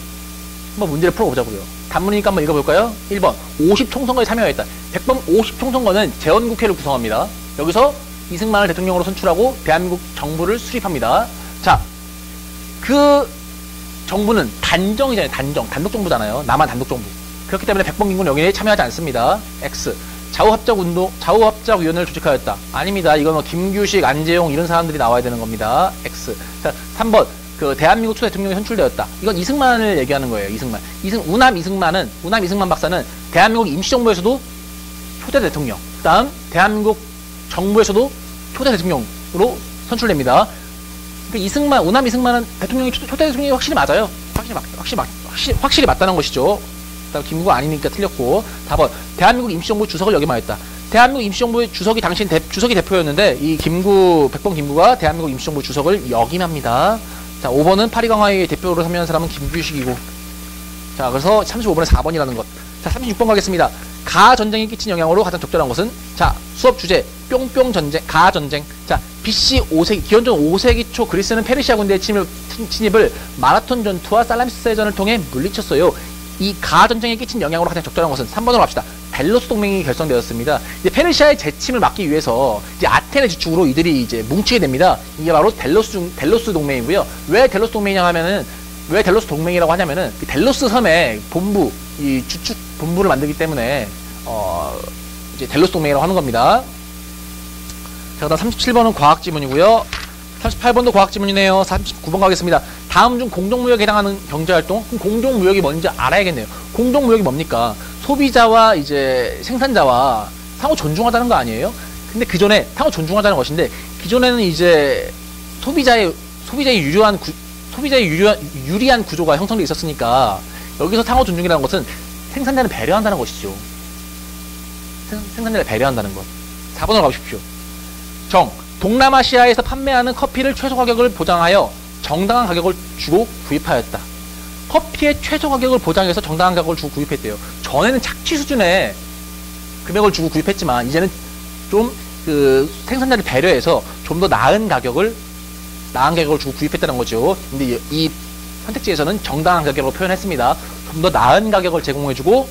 한번 문제를 풀어보자고요. 단문이니까 한번 읽어볼까요? 1번, 50총선거에 참여했다. 백범 50총선거는 재헌국회를 구성합니다. 여기서 이승만을 대통령으로 선출하고 대한민국 정부를 수립합니다. 자, 그 정부는 단정이잖아요. 단독정부잖아요. 남한 단독정부. 그렇기 때문에 백범 김구는 여기에 참여하지 않습니다. X. 좌우합작위원회를 조직하였다. 아닙니다. 이건 뭐 김규식, 안재용 이런 사람들이 나와야 되는 겁니다. X. 자, 3번. 대한민국 초 대통령이 선출되었다. 이건 이승만을 얘기하는 거예요. 우남 이승만 박사는 대한민국 임시정부에서도 초대 대통령. 다음 대한민국 정부에서도 초대 대통령으로 선출됩니다. 우남 이승만은 대통령이 초대 대통령이 확실히 맞아요. 확실히 맞다는 것이죠. 그다음 김구가 아니니까 틀렸고. 4번 대한민국 임시정부 주석을 역임하였다. 대한민국 임시정부의 주석이 당시 주석이 대표였는데 이 백범 김구가 대한민국 임시정부 주석을 역임합니다. 자, 5번은 파리강화의 대표로 참여한 사람은 김규식이고. 자, 그래서 35번에 4번이라는 것. 자, 36번 가겠습니다. 가전쟁이 끼친 영향으로 가장 적절한 것은? 자, 수업 주제. 뿅뿅전쟁, 가전쟁. 자, BC 5세기, 기원전 5세기 초 그리스는 페르시아 군대의 침입을 마라톤 전투와 살라미스전을 통해 물리쳤어요. 이 가전쟁에 끼친 영향으로 가장 적절한 것은? 3번으로 합시다. 델로스 동맹이 결성되었습니다. 이제 페르시아의 재침을 막기 위해서 이제 아테네 지축으로 이들이 이제 뭉치게 됩니다. 이게 바로 델로스 동맹이고요. 왜 델로스 동맹이라고 하냐면은 델로스 섬의 본부, 이 주축 본부를 만들기 때문에 이제 델로스 동맹이라고 하는 겁니다. 자, 그다음 37번은 과학 지문이고요. 38번도 과학 지문이네요. 39번 가겠습니다. 다음 중 공동무역에 해당하는 경제활동? 그럼 공동무역이 뭔지 알아야겠네요. 공동무역이 뭡니까? 소비자와 이제 생산자와 상호 존중하자는 거 아니에요? 근데 그 전에 상호 존중하자는 것인데, 기존에는 이제 소비자의 유리한 구조가 형성되어 있었으니까, 여기서 상호 존중이라는 것은 생산자를 배려한다는 것이죠. 생산자를 배려한다는 것. 4번으로 가보십시오. 동남아시아에서 판매하는 커피를 최소 가격을 보장하여 정당한 가격을 주고 구입하였다. 커피의 최소 가격을 보장해서 정당한 가격을 주고 구입했대요. 전에는 착취 수준의 금액을 주고 구입했지만 이제는 좀 생산자를 배려해서 좀 더 나은 가격을 주고 구입했다는 거죠. 근데 이 선택지에서는 정당한 가격으로 표현했습니다. 좀 더 나은 가격을 제공해주고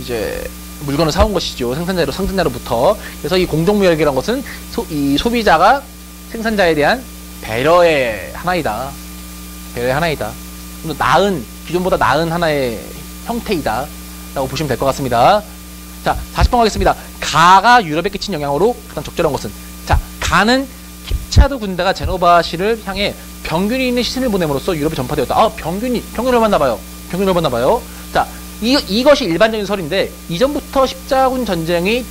이제 물건을 사온 것이죠. 생산자로부터. 그래서 이 공동무역이라는 것은 이 소비자가 생산자에 대한 배려의 하나이다. 좀 더 나은, 기존보다 나은 하나의 형태이다. 라고 보시면 될 것 같습니다. 자, 40번 가겠습니다. 가가 유럽에 끼친 영향으로 가장 적절한 것은? 자, 가는 킵차드 군대가 제노바시를 향해 병균이 있는 시신을 보냄으로써 유럽에 전파되었다. 병균을 만나봐요. 자, 이것이 일반적인 설인데, 이전부터 십자군 전쟁을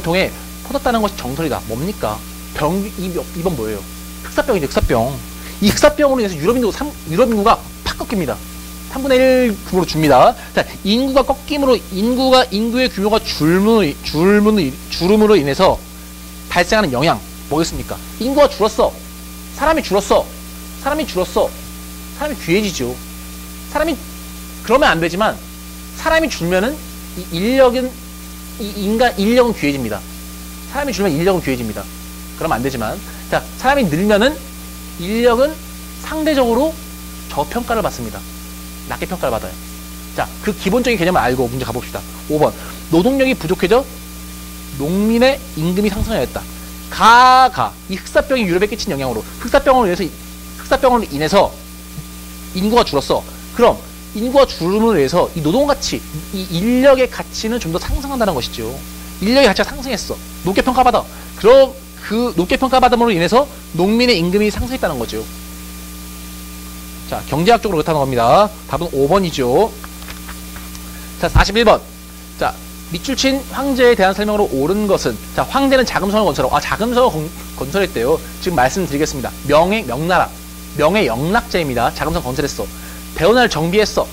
통해 퍼졌다는 것이 정설이다. 뭡니까? 이번 뭐예요? 흑사병이죠, 흑사병. 이 흑사병으로 인해서 유럽 인구가 팍 꺾입니다. 3분의 1 규모로 줍니다. 자, 인구의 규모가 줄음으로 인해서 발생하는 영향, 뭐겠습니까? 인구가 줄었어. 사람이 줄었어. 사람이 귀해지죠. 그러면 안 되지만, 사람이 줄면은 인력은 귀해집니다. 사람이 줄면 인력은 귀해집니다. 그러면 안 되지만, 자, 사람이 늘면은 인력은 상대적으로 저평가를 받습니다. 낮게 평가를 받아요. 자, 그 기본적인 개념을 알고 문제 가봅시다. 5번. 노동력이 부족해져 농민의 임금이 상승하였다. 이 흑사병이 유럽에 끼친 영향으로, 흑사병으로 인해서 인구가 줄었어. 그럼 인구가 줄음으로 인해서 이 노동가치, 이 인력의 가치는 좀 더 상승한다는 것이죠. 인력의 가치가 상승했어. 높게 평가받아. 그 높게 평가받음으로 인해서 농민의 임금이 상승했다는 거죠. 자, 경제학적으로 그렇다는 겁니다. 답은 5번이죠. 자, 41번. 자, 밑줄 친 황제에 대한 설명으로 옳은 것은, 자, 황제는 자금성을 건설하고, 자금성을 건설했대요. 지금 말씀드리겠습니다. 명나라. 명의 영락제입니다. 자금성 건설했어. 대원을 정비했어.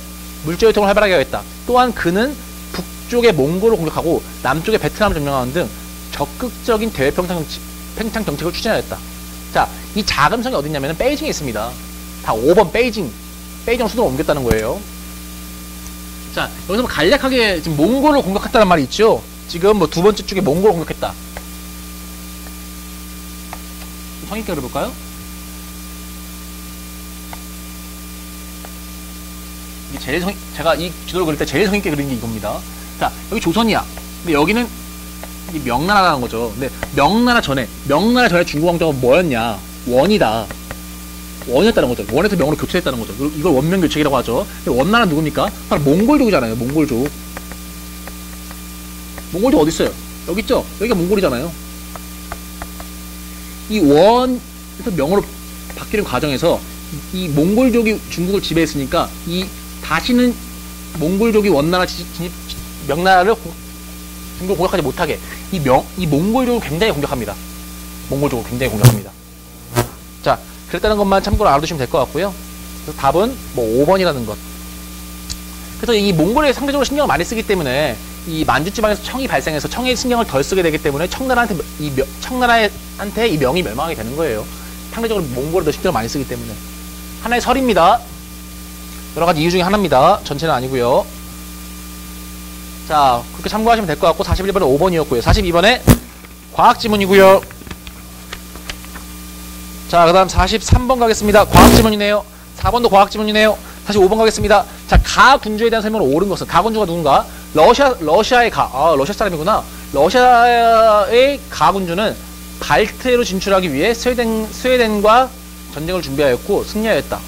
물자유통을 활발하게 하겠다. 또한 그는 북쪽의 몽골을 공격하고 남쪽의 베트남을 점령하는 등 적극적인 대외 평창 정책을 추진하였다. 자, 이 자금성이 어딨냐면 베이징에 있습니다. 다 5번 베이징 수도로 옮겼다는 거예요. 자, 여기서 간략하게 지금 몽골을 공격했다는 말이 있죠. 지금 뭐 두 번째 쪽에 몽골을 공격했다. 성의있게 그려볼까요? 제가 이 지도를 그릴 때 제일 성의있게 그린 게 이겁니다. 자, 여기 조선이야. 근데 여기는 명나라라는 거죠. 근데 명나라 전에 중국 왕조가 뭐였냐? 원이었다는 거죠. 원에서 명으로 교체했다는 거죠. 이걸 원명 교체기라고 하죠. 근데 원나라는 누굽니까? 바로 몽골족이잖아요. 몽골족 어디 있어요? 여기 있죠? 여기가 몽골이잖아요. 이 원에서 명으로 바뀌는 과정에서 이 몽골족이 중국을 지배했으니까 다시는 몽골족이 명나라를 중국을 공격하지 못하게 이 몽골족을 굉장히 공격합니다. 자, 그랬다는 것만 참고로 알아두시면 될 것 같고요. 그래서 답은 뭐 5번이라는 것. 그래서 이 몽골에 상대적으로 신경을 많이 쓰기 때문에 이 만주 지방에서 청이 발생해서 청에 신경을 덜 쓰게 되기 때문에 청나라한테 이 명이 멸망하게 되는 거예요. 상대적으로 몽골에 더 신경을 많이 쓰기 때문에. 하나의 설입니다. 여러 가지 이유 중에 하나입니다. 전체는 아니고요. 자, 그렇게 참고하시면 될 것 같고 41번은 5번이었고요. 42번에 과학지문이고요. 자, 그 다음 43번 가겠습니다. 과학지문이네요. 4번도 과학지문이네요. 다시 5번 가겠습니다. 자, 가군주에 대한 설명으로 옳은 것은, 가군주가 누군가? 러시아의 러시아 사람이구나. 러시아의 가군주는 발트해로 진출하기 위해 스웨덴과 전쟁을 준비하였고 승리하였다.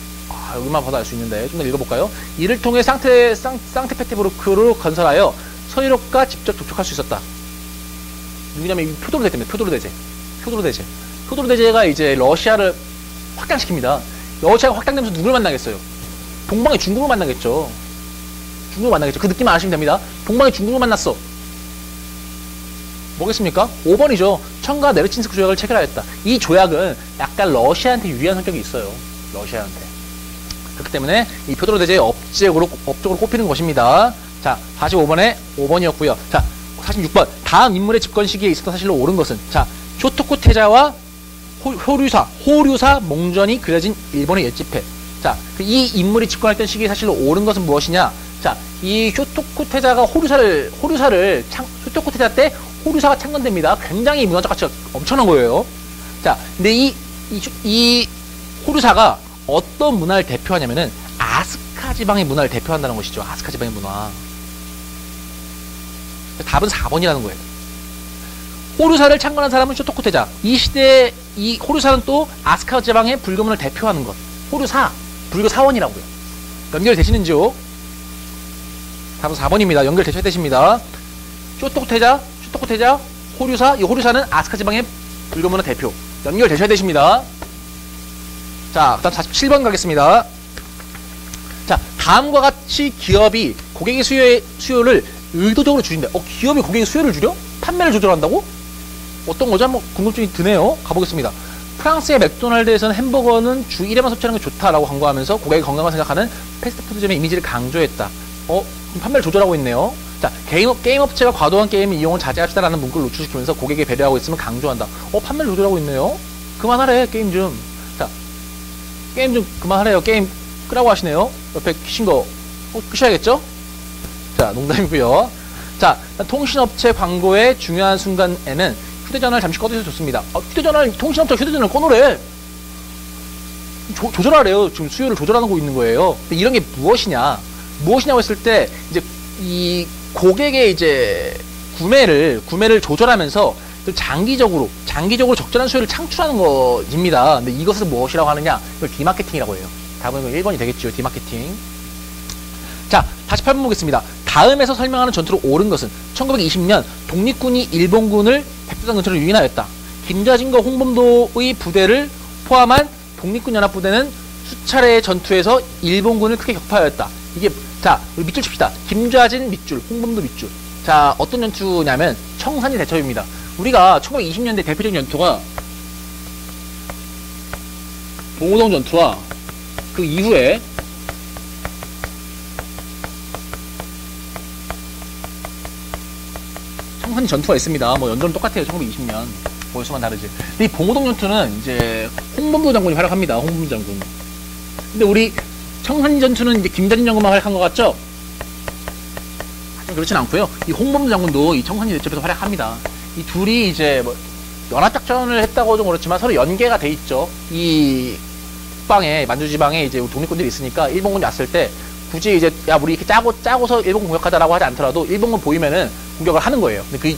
여기만 봐도 알 수 있는데 좀 더 읽어볼까요? 이를 통해 상트페테르부르크를 건설하여 서유럽과 직접 접촉할 수 있었다. 누구냐면 이 표도로 대제입니다. 표도로 대제가 이제 러시아를 확장시킵니다. 러시아가 확장되면서 누굴 만나겠어요? 동방의 중국을 만나겠죠. 그 느낌만 아시면 됩니다. 동방의 중국을 만났어. 뭐겠습니까? 5번이죠. 청과 네르친스크 조약을 체결하였다. 이 조약은 약간 러시아한테 유리한 성격이 있어요. 러시아한테. 그렇기 때문에 이 표도로 대제의 업적으로 꼽히는 것입니다. 자, 45번에 5번이었고요. 자, 46번. 다음 인물의 집권 시기에 있었던 사실로 옳은 것은, 자, 쇼토쿠 태자와 호류사 몽전이 그려진 일본의 옛지폐. 자, 이 인물이 집권했던 시기의 사실로 옳은 것은 무엇이냐? 자, 이 쇼토쿠 태자가 쇼토쿠 태자 때 호류사가 창건됩니다. 굉장히 문화적 가치가 엄청난 거예요. 자, 근데 이 호류사가 어떤 문화를 대표하냐면은 아스카 지방의 문화를 대표한다는 것이죠. 아스카 지방의 문화. 답은 4번이라는 거예요. 호류사를 창건한 사람은 쇼토쿠 태자. 이 시대에 이 호류사는 또 아스카 지방의 불교문을 대표하는 것. 호류사, 불교 사원이라고요. 연결되시는지요? 답은 4번입니다. 연결되셔야 되십니다. 쇼토쿠 태자, 호류사. 이 호류사는 아스카 지방의 불교문화 대표. 연결되셔야 되십니다. 자, 그 다음 47번 가겠습니다. 자, 다음과 같이 기업이 고객의 수요를 의도적으로 줄인다. 기업이 고객의 수요를 줄여? 판매를 조절한다고? 어떤 거죠? 한번 궁금증이 드네요. 가보겠습니다. 프랑스의 맥도날드에서는 햄버거는 주 1회만 섭취하는 게 좋다라고 광고하면서 고객의 건강을 생각하는 패스트푸드점의 이미지를 강조했다. 판매를 조절하고 있네요. 자, 게임업체가 과도한 게임 이용을 자제합시다라는 문구를 노출시키면서 고객에 배려하고 있음을 강조한다. 판매를 조절하고 있네요. 그만하래, 게임 좀. 자, 게임 좀 그만하래요. 게임 끄라고 하시네요. 옆에 키신 거 끄셔야겠죠? 자, 농담이고요. 자, 통신업체 광고의 중요한 순간에는 휴대전화를 잠시 꺼두셔도 좋습니다. 통신업체 휴대전화를 꺼놓으래. 조절하래요. 지금 수요를 조절하고 있는 거예요. 근데 이런 게 무엇이냐고 했을 때, 이제, 이 고객의 이제 구매를 조절하면서 장기적으로 적절한 수요를 창출하는 것입니다. 근데 이것을 무엇이라고 하느냐? 이걸 디마케팅이라고 해요. 답은 1번이 되겠죠. 디마케팅. 자, 48번 보겠습니다. 다음에서 설명하는 전투로 옳은 것은 1920년 독립군이 일본군을 백두산 근처로 유인하였다. 김좌진과 홍범도의 부대를 포함한 독립군 연합부대는 수차례의 전투에서 일본군을 크게 격파하였다. 이게 자 밑줄 칩시다. 김좌진 밑줄, 홍범도 밑줄. 자 어떤 전투냐면 청산리 대첩입니다. 우리가 1920년대 대표적인 전투가 봉오동 전투와 그 이후에 청산리 전투가 있습니다. 뭐 연도는 똑같아요. 1920년. 벌써만 다르지. 근데 이 봉오동 전투는 이제 홍범도 장군이 활약합니다. 홍범도 장군. 근데 우리 청산리 전투는 이제 김좌진 장군만 활약한 것 같죠? 하지만 그렇진 않고요. 이 홍범도 장군도 이 청산리 대첩에서 활약합니다. 이 둘이 이제 뭐 연합작전을 했다고 좀 그렇지만 서로 연계가 돼 있죠. 이 북방에 만주지방에 이제 독립군들이 있으니까 일본군이 왔을 때 굳이 이제 야 우리 이렇게 짜고서 일본 공격하자라고 하지 않더라도 일본군 보이면은 공격을 하는 거예요. 근데 그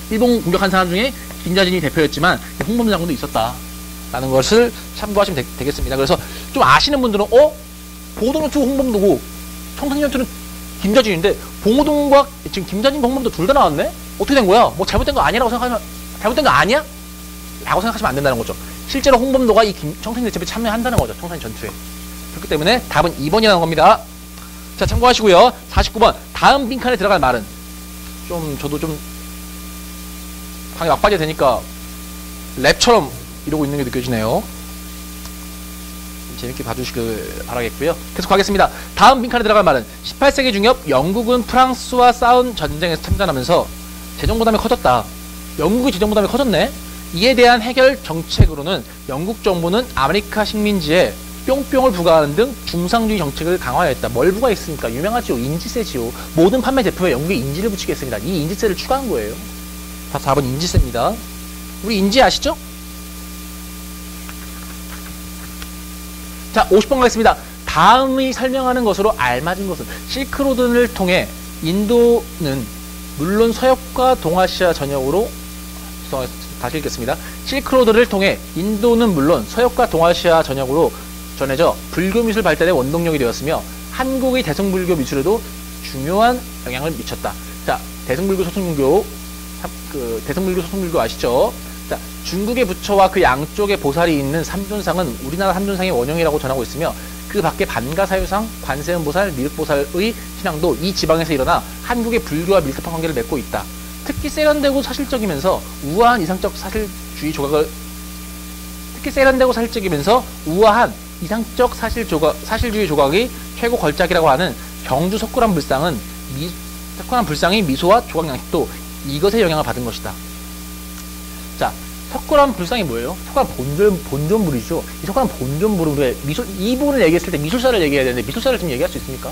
일본 공격한 사람 중에 김좌진이 대표였지만 홍범도 장군도 있었다라는 것을 참고하시면 되겠습니다. 그래서 좀 아시는 분들은 봉오동 전투 홍범도고 청산리 전투는 김좌진인데 봉오동과 지금 김좌진과 홍범도 둘 다 나왔네? 어떻게 된 거야? 뭐 잘못된 거 아니라고 생각하면 잘못된 거 아니야? 라고 생각하시면 안 된다는 거죠. 실제로 홍범도가 이 청산리 대첩에 참여한다는 거죠. 청산리 전투에. 그렇기 때문에 답은 2번이라는 겁니다. 자, 참고하시고요. 49번. 다음 빈칸에 들어갈 말은 저도 좀 방에 막바지가 되니까 랩처럼 이러고 있는 게 느껴지네요. 재밌게 봐주시길 바라겠고요. 계속 가겠습니다. 다음 빈칸에 들어갈 말은 18세기 중엽 영국은 프랑스와 싸운 전쟁에서 참전하면서 재정부담이 커졌다. 영국의 재정부담이 커졌네. 이에 대한 해결 정책으로는 영국 정부는 아메리카 식민지에 뿅뿅을 부과하는 등 중상주의 정책을 강화했다. 뭘 부과했습니까? 유명하지요. 인지세지요. 모든 판매 제품에 영국의 인지를 붙이겠습니다. 이 인지세를 추가한 거예요. 다 4번 인지세입니다. 우리 인지 아시죠? 자, 50번 가겠습니다. 다음이 설명하는 것으로 알맞은 것은 실크로드를 통해 인도는 물론 서역과 동아시아 전역으로 다시 읽겠습니다. 실크로드를 통해 인도는 물론 서역과 동아시아 전역으로 전해져 불교 미술 발달의 원동력이 되었으며 한국의 대승불교 미술에도 중요한 영향을 미쳤다. 자, 대승불교 소승불교 아시죠? 자, 중국의 부처와 그 양쪽에 보살이 있는 삼존상은 우리나라 삼존상의 원형이라고 전하고 있으며 그 밖에 반가사유상, 관세음보살, 미륵보살의 신앙도 이 지방에서 일어나 한국의 불교와 밀접한 관계를 맺고 있다. 특히 세련되고 사실적이면서 우아한 이상적 사실주의 조각이 최고 걸작이라고 하는 경주 석굴암 불상의 미소와 조각 양식도 이것의 영향을 받은 것이다. 자, 석굴암 불상이 뭐예요? 석굴암 본존물이죠. 이 석굴암 본존물을 이 부분을 얘기했을 때 미술사를 얘기해야 되는데 미술사를 지금 얘기할 수 있습니까?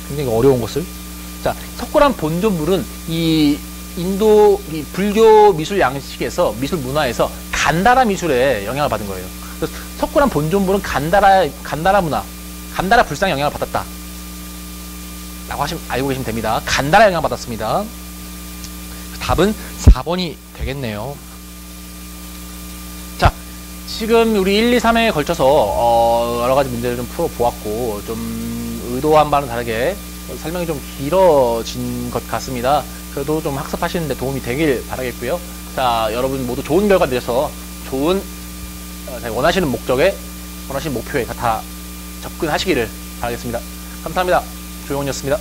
굉장히 어려운 것을. 자, 석굴암 본존물은 이 인도 불교 미술 양식에서 미술 문화에서 간다라 미술에 영향을 받은 거예요. 그래서 석굴암 본존물은 간다라 문화, 간다라 불상에 영향을 받았다. 라고 알고 계시면 됩니다. 간다라 영향을 받았습니다. 답은 4번이 되겠네요. 자, 지금 우리 1, 2, 3회에 걸쳐서 여러 가지 문제를 좀 풀어보았고 좀 의도한 바는 다르게 설명이 좀 길어진 것 같습니다. 그래도 좀 학습하시는데 도움이 되길 바라겠고요. 자, 여러분 모두 좋은 결과 내셔서 좋은 원하시는 목적에 원하시는 목표에 다 접근하시기를 바라겠습니다. 감사합니다. 조용훈이었습니다.